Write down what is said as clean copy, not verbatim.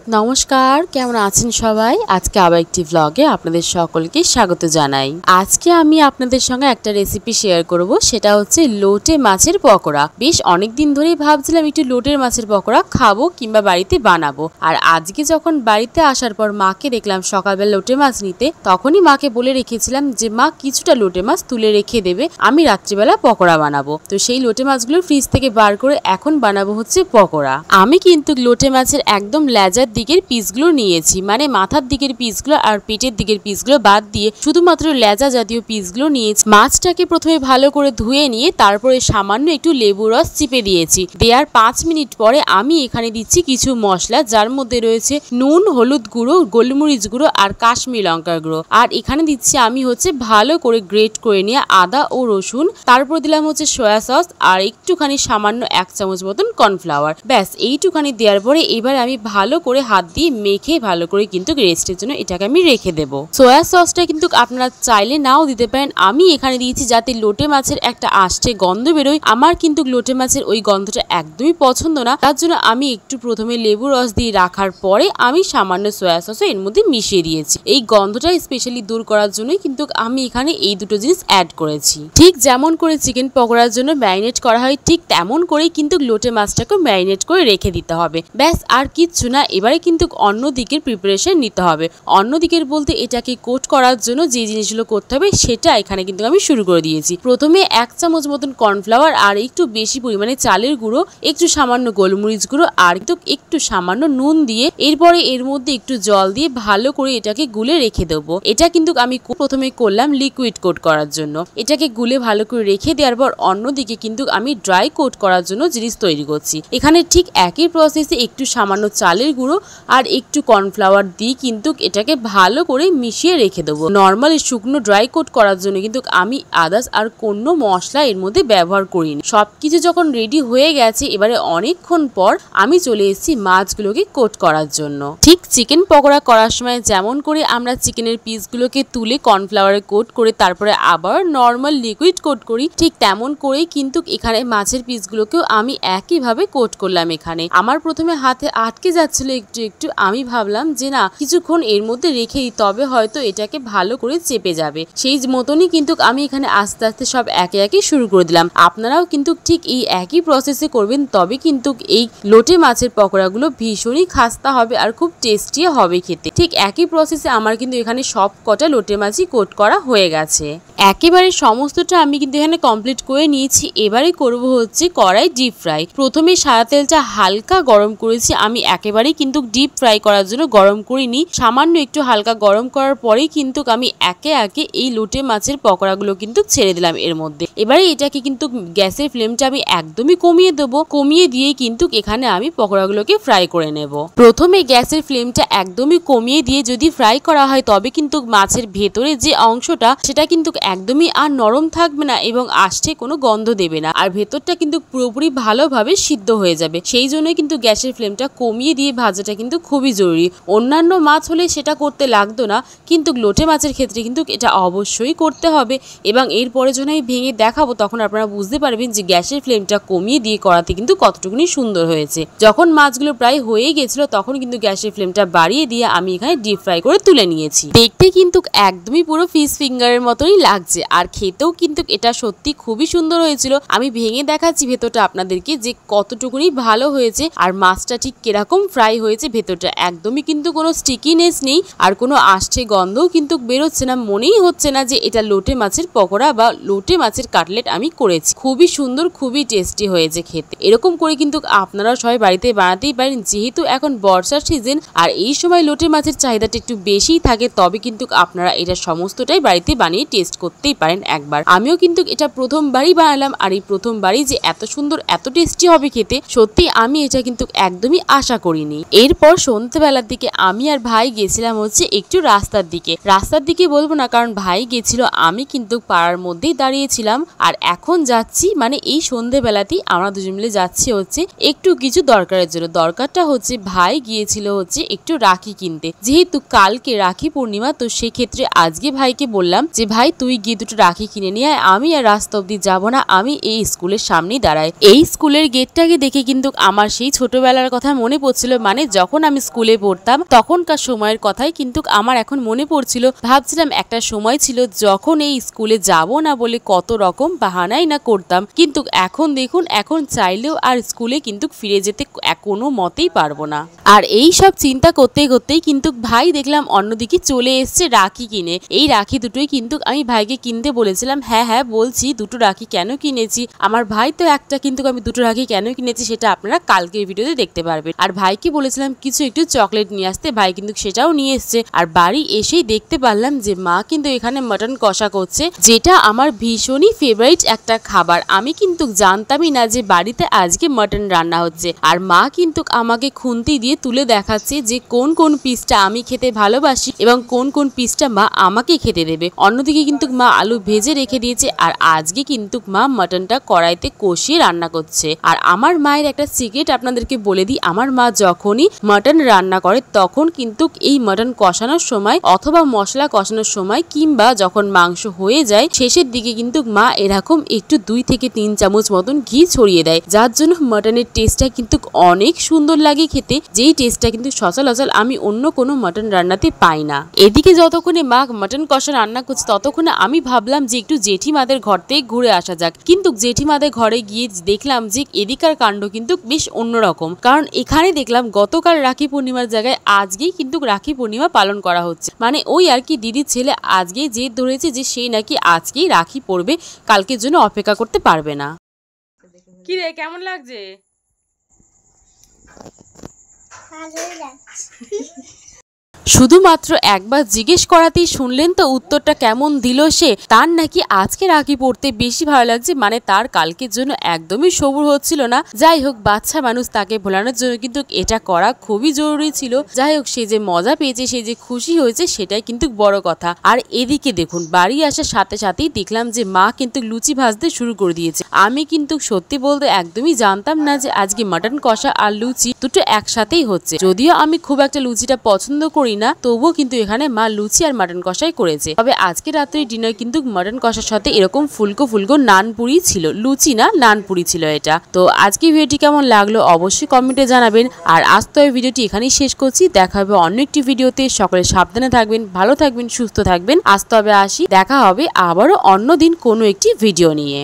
নমস্কার, কেমন আছেন সবাই? আজকে আবার একটি ভ্লগে আপনাদের সকলকে স্বাগত জানাই। আজকে আমি আপনাদের সঙ্গে একটা রেসিপি শেয়ার করব, সেটা হচ্ছে লোটে মাছের পকোড়া। বেশ অনেকদিন ধরেই ভাবছিলাম একটু লোটের মাছের পকোড়া খাবো কিংবা বাড়িতে বানাবো। আর আজকে যখন বাড়িতে আসার পর মাকে দেখলাম সকালবেলা লোটে মাছ নিতে, তখনই মাকে বলে রেখেছিলাম যে মা কিছুটা লোটে মাছ তুলে রেখে দেবে, আমি রাত্রিবেলা পকোড়া বানাবো। তো সেই লোটে মাছগুলো ফ্রিজ থেকে বার করে এখন বানাবো হচ্ছে পকোড়া। আমি কিন্তু লোটে মাছের একদম লেজার দিকের পিসগুলো নিয়েছি, মানে মাথার দিকের পিসগুলো আর পেটের দিকের পিসগুলো বাদ দিয়ে শুধুমাত্র লেজা জাতীয় পিসগুলো নিয়েছি। মাছটাকে প্রথমে ভালো করে ধুয়ে নিয়ে তারপরে সামান্য একটু লেবু রস চিপে দিয়েছি। দেওয়ার 5 মিনিট পরে আমি এখানে দিচ্ছি কিছু মশলা, যার মধ্যে রয়েছে নুন, হলুদ গুঁড়ো, গোলমরিচ গুঁড়ো আর কাশ্মীরি লঙ্কার গুঁড়ো। আর এখানে দিচ্ছি আমি হচ্ছে ভালো করে গ্রেট করে নিয়ে আদা ও রসুন। তারপর দিলাম হচ্ছে সয়া সস আর একটুখানি সামান্য 1 চামচ মতন কর্নফ্লাওয়ার। ব্যাস এইটুখানি দেওয়ার পরে এবার আমি ভালো করে হাত দিয়ে মেখে ভালো করে কিন্তু রেস্টের জন্য এটাকে আমি রেখে দেব। সয়া সসটা কিন্তু আপনারা চাইলে নাও দিতে পারেন। আমি এখানে দিয়েছি যাতে লোটে মাছের একটা আষ্টে গন্ধ বেরোয়। আমার কিন্তু লোটে মাছের ওই গন্ধটা একদমই পছন্দ না, তার জন্য আমি একটু প্রথমে লেবু রস দিয়ে রাখার পরে আমি সামান্য সয়া সসও এর মধ্যে মিশিয়ে দিয়েছি। এই গন্ধটা স্পেশালি দূর করার জন্যই কিন্তু আমি এখানে এই দুটো জিনিস অ্যাড করেছি। ঠিক যেমন করে চিকেন পকোড়ার জন্য ম্যারিনেট করা হয়, ঠিক তেমন করেই কিন্তু লোটে মাছটাকে ম্যারিনেট করে রেখে দিতে হবে। ব্যাস আর কিচ্ছু না। এবারে কিন্তু অন্য দিকের প্রিপারেশন নিতে হবে। অন্য দিকের বলতে এটাকে কোট করার জন্য যে জিনিসগুলো করতে হবে সেটা এখানে কিন্তু আমি শুরু করে দিয়েছি। প্রথমে 1 চামচ মতন কর্নফ্লাওয়ার আর একটু বেশি পরিমাণে চালের গুঁড়ো, একটু সামান্য গোলমরিচ গুঁড়ো আর একটু সামান্য নুন দিয়ে এরপরে এর মধ্যে একটু জল দিয়ে ভালো করে এটাকে গুলে রেখে দেবো। এটা কিন্তু আমি প্রথমে করলাম লিকুইড কোট করার জন্য। এটাকে গুলে ভালো করে রেখে দেওয়ার পর অন্যদিকে কিন্তু আমি ড্রাই কোট করার জন্য জিনিস তৈরি করছি। এখানে ঠিক একই প্রসেসে একটু সামান্য চালের গুঁড়ো আর একটু কর্নফ্লাওয়ার দিয়ে কিন্তু এটাকে ভালো করে মিশিয়ে রেখে দেবো। নর্মালি শুকনো ড্রাই কোট করার জন্য কিন্তু আমি আদার্স আর কোনো মশলা এর মধ্যে ব্যবহার করিনি। সবকিছু যখন রেডি হয়ে গেছে, এবারে অনেকক্ষণ পর আমি চলে এসেছি মাছগুলোকে কোট করার জন্য। ঠিক চিকেন পকোড়া করার সময় যেমন করে আমরা চিকেনের পিসগুলোকে তুলে কর্নফ্লাওয়ারে কোট করে তারপরে আবার নর্মাল লিকুইড কোট করি, ঠিক তেমন করেই কিন্তু এখানে মাছের পিসগুলোকেও আমি একইভাবে কোট করলাম। এখানে আমার প্রথমে হাতে আটকে যাচ্ছিল একটু, আমি ভাবলাম যে না কিছুক্ষণ এর মধ্যে রেখে দিই, তবে হয়তো এটাকে ভালো করে চেপে যাবে। সেই মতনই কিন্তু আমি এখানে আস্তে আস্তে সব একে একে শুরু করে দিলাম। আপনারাও কিন্তু ঠিক এই একই প্রসেসে করবেন, তবে কিন্তু এই লোটে মাছের পকোড়াগুলো ভীষণই খাস্তা হবে আর খুব টেস্টিও হবে খেতে। ঠিক একই প্রসেসে আমার কিন্তু এখানে সব কটা লোটে মাছই কোট করা হয়ে গেছে। একেবারে সমস্তটা আমি কিন্তু এখানে কমপ্লিট করে নিয়েছি। এবারে করব হচ্ছে কড়াই ডিপ ফ্রাই। প্রথমে সাদা তেলটা হালকা গরম করেছি। আমি একেবারেই কিন্তু ডিপ ফ্রাই করার জন্য গরম করিনি, সামান্য একটু হালকা গরম করার পরেই কিন্তু আমি একে একে এই লোটে মাছের পকোড়াগুলো কিন্তু ছেড়ে দিলাম এর মধ্যে। এবারে এটাকে কিন্তু গ্যাসের ফ্লেমটা আমি একদমই কমিয়ে দেবো। কমিয়ে দিয়ে কিন্তু এখানে আমি পকোড়াগুলোকে ফ্রাই করে নেব। প্রথমে গ্যাসের ফ্লেমটা একদমই কমিয়ে দিয়ে যদি ফ্রাই করা হয়, তবে কিন্তু মাছের ভেতরে যে অংশটা সেটা কিন্তু একদমই আর নরম থাকবে না এবং আষ্টে কোনো গন্ধ দেবে না, আর ভেতরটা কিন্তু পুরোপুরি ভালোভাবে সিদ্ধ হয়ে যাবে। সেই জন্য কিন্তু গ্যাসের ফ্লেমটা কমিয়ে দিয়ে ভাজাটা কিন্তু খুবই জরুরি। অন্যান্য মাছ হলে সেটা করতে লাগতো না, কিন্তু লোটে মাছের ক্ষেত্রে কিন্তু এটা অবশ্যই করতে হবে। এবং এরপরে যখন আমি ভেঙে দেখাবো তখন আপনারা বুঝতে পারবেন যে গ্যাসের ফ্লেমটা কমিয়ে দিয়ে করাতে কিন্তু কতটুকুনি সুন্দর হয়েছে। যখন মাছগুলো প্রায় হয়ে গেছিল তখন কিন্তু গ্যাসের ফ্লেমটা বাড়িয়ে দিয়ে আমি এখানে ডিপ ফ্রাই করে তুলে নিয়েছি। দেখতে কিন্তু একদমই পুরো ফিশ ফিঙ্গারের মতোই লাগছে, আর খেতেও কিন্তু এটা সত্যি খুবই সুন্দর হয়েছিল। আমি ভেঙে দেখাচ্ছি ভেতরটা আপনাদেরকে যে কতটুকুনি ভালো হয়েছে আর মাছটা ঠিক কিরকম ফ্রাই হয়েছে। ভেতরটা একদমই কিন্তু কোনো স্টিকিনেস নেই আর কোনো আষ্টে গন্ধও কিন্তু বেরোচ্ছে না। মনেই হচ্ছে না যে এটা লোটে মাছের পকোড়া বা লোটে মাছের কাটলেট আমি করেছি। খুবই সুন্দর, খুবই টেস্টি হয়েছে খেতে। এরকম করে কিন্তু আপনারা সবাই বাড়িতে বানাতেই পারেন। যেহেতু এখন বর্ষার সিজন আর এই সময় লোটে মাছের চাহিদাটা একটু বেশিই থাকে, তবে কিন্তু আপনারা এটা সমস্তটাই বাড়িতে বানিয়ে টেস্ট করতেই পারেন একবার। আমিও কিন্তু এটা প্রথমবারই বানালাম, আর এই প্রথমবারই যে এত সুন্দর এত টেস্টি হবে খেতে, সত্যি আমি এটা কিন্তু একদমই আশা করিনি। এরপর সন্ধ্যেবেলার দিকে আমি আর ভাই গেছিলাম হচ্ছে একটু রাস্তার দিকে বলবো না, কারণ ভাই গেছিল, আমি কিন্তু পাড়ার মধ্যেই দাঁড়িয়েছিলাম। আর এখন যাচ্ছি, মানে এই সন্ধ্যেবেলাতেই আমরা দুজন মিলে যাচ্ছি হচ্ছে একটু কিছু দরকারের জন্য। দরকারটা হচ্ছে ভাই গিয়েছিল হচ্ছে একটু রাখি কিনতে, যেহেতু কালকে রাখি পূর্ণিমা, তো সেক্ষেত্রে আজকে ভাইকে বললাম যে ভাই তুই তুই গিয়ে দুটো রাখি কিনে নিয়ে আয়, আমি আর রাস্তা অব্দি যাবো না, আমি এই স্কুলের সামনেই দাঁড়াই। এই স্কুলের গেটটাকে দেখে কিন্তু আমার সেই ছোটবেলার কথা মনে পড়ছিল, মানে যখন আমি স্কুলে পড়তাম তখনকার সময়ের কথাই কিন্তু আমার এখন মনে পড়ছিল। ভাবছিলাম একটা সময় ছিল যখন এই স্কুলে যাব না বলে কত রকম বাহানাই না করতাম, কিন্তু এখন দেখুন এখন চাইলেও আর স্কুলে কিন্তু ফিরে যেতে কোনো মতেই পারবো না। আর এই সব চিন্তা করতে করতেই কিন্তু ভাই দেখলাম অন্যদিকে চলে এসছে রাখি কিনে। এই রাখি দুটোই কিন্তু আমি ভাইকে কিনতে বলেছিলাম। হ্যাঁ হ্যাঁ বলছি, দুটো রাখি কেন কিনেছি, আমার ভাই তো একটা, কিন্তু আমি দুটো রাখি কেন কিনেছি সেটা আপনারা কালকের ভিডিওতে দেখতে পারবেন। আর ভাইকে বলেছিলাম কিছু একটু চকলেট নিয়ে আসতে, ভাই কিন্তু সেটাও নিয়ে এসছে। আর বাড়ি এসেই দেখতে পারলাম যে মা কিন্তু এখানে মাটন কষা করছে, যেটা আমার ভীষণই ফেভারিট একটা খাবার। আমি কিন্তু জানতামই না যে বাড়িতে আজকে মাটন রান্না হচ্ছে। আর মা কিন্তু আমাকে খুন্তি দিয়ে তুলে দেখাচ্ছে যে কোন কোন পিসটা আমি খেতে ভালোবাসি এবং কোন কোন পিসটা মা আমাকে খেতে দেবে। অন্যদিকে কিন্তু মা আলু ভেজে রেখে দিয়েছে, আর আজকে কিন্তু মা মাটনটা কড়াইতে কষিয়ে রান্না করছে। আর আমার মায়ের একটা সিক্রেট আপনাদেরকে বলে দিই, আমার মা যখনই মাটন রান্না করে তখন কিন্তু এই মাটন কষানোর সময় অথবা মশলা কষানোর সময় কিংবা যখন মাংস হয়ে যায় শেষের দিকে কিন্তু মা এরকম একটু 2 থেকে 3 চামচ মতন ঘি ছড়িয়ে দেয়, যার জন্য মাটনের টেস্টটা কিন্তু অনেক সুন্দর লাগে খেতে, যেই টেস্টটা কিন্তু সচরাচর আমি অন্য কোনো মাটন রান্নাতে পাই না। এদিকে যতক্ষণে মা মাটন কষা রান্না করছে ততক্ষণে আমি ভাবলাম যে একটু জেঠিমাদের ঘর থেকে ঘুরে আসা যাক, কিন্তু জেঠিমাদের ঘরে গিয়ে দেখলাম যে এদিকার কাণ্ড কিন্তু বেশ অন্যরকম। কারণ এখানে দেখলাম গতকাল রাখি পূর্ণিমার জায়গায় আজকেই কিন্তু রাখি পূর্ণিমা পালন করা হচ্ছে। মানে ওই আর কি দিদির ছেলে আজকেই জেদ ধরেছে যে সেই নাকি আজকেই রাখি পড়বে, কালকের জন্য অপেক্ষা করতে পারবে না। কি রে কেমন লাগছে? শুধুমাত্র একবার জিজ্ঞেস করাতেই শুনলেন তো উত্তরটা কেমন দিল সে। তার নাকি আজকে রাখি পড়তে বেশি ভালো লাগছে, মানে তার কালকের জন্য একদমই সবুর হচ্ছিল না। যাই হোক, বাচ্চা মানুষ, তাকে ভোলানোর জন্য কিন্তু এটা করা খুবই জরুরি ছিল। যাই হোক, সে যে মজা পেয়েছে, সে যে খুশি হয়েছে সেটাই কিন্তু বড় কথা। আর এদিকে দেখুন বাড়ি আসার সাথে সাথেই দেখলাম যে মা কিন্তু লুচি ভাজতে শুরু করে দিয়েছে। আমি কিন্তু সত্যি বলতে একদমই জানতাম না যে আজকে মাটন কষা আর লুচি দুটো একসাথেই হচ্ছে। যদিও আমি খুব একটা লুচিটা পছন্দ করি না, তবুও কিন্তু এখানে মা লুচি আর মাটন কষাই করেছে। তবে আজকে রাত্রে ডিনার কিন্তু মাটন কষার সাথে এরকম ফুলকো ফুলকো নানপুরি ছিল, লুচি না নানপুরি ছিল এটা। তো আজকে ভিডিওটি কেমন লাগলো অবশ্যই কমেন্টে জানাবেন। আর আজ তো এই ভিডিওটি এখানেই শেষ করছি, দেখা হবে অন্য একটি ভিডিওতে। সকলে সাবধানে থাকবেন, ভালো থাকবেন, সুস্থ থাকবেন। আজ তবে আসি, দেখা হবে আবারও অন্য দিন কোনো একটি ভিডিও নিয়ে।